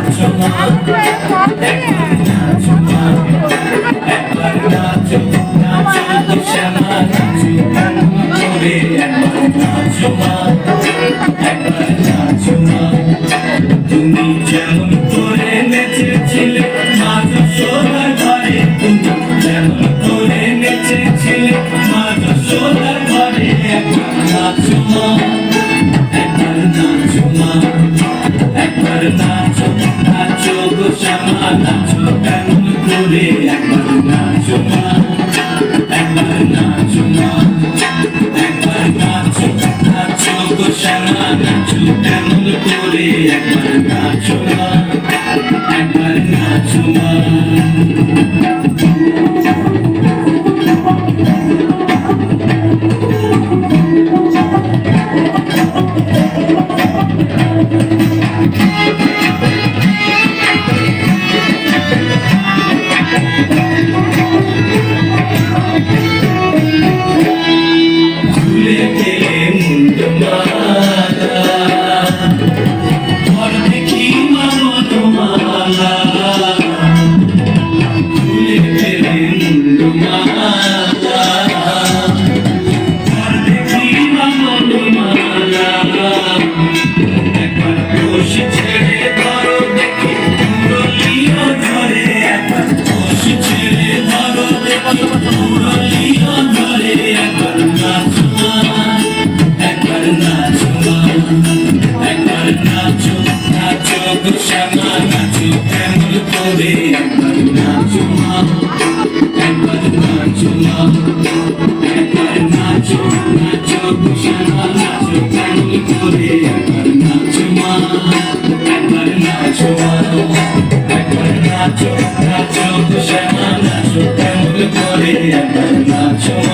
নাচো মা, একবার নাচো মা, একবার নাচো নাচো গো শ্যামা নাচো এমন করে, একবার নাচো মা, একবার নাচো মা। তুমি যেমন করে নেচেছিলে মা যশোদার ঘরে, তুমি যেমন করে নেচেছিলে মা যশোদার ঘরে, একবার নাচো মা, একবার নাচো মা, একবার নাচো নাচো গো শ্যামা নাচো এমন করে, একবার নাচো মা, একবার নাচো মা, একবার নাচো নাচো গো শ্যামা নাচো এমন করে, একবার নাচো মা, একবার নাচো মা। শ্যামা নাচো এমন করে, একবার নাচো মা, একবার নাচো মা, একবার নাচো নাচো শ্যামা নাচো এমন করে, একবার নাচো মা, একবার নাচো মা, একবার নাচো নাচো শ্যামা নাচো এমন করে, একবার নাচো।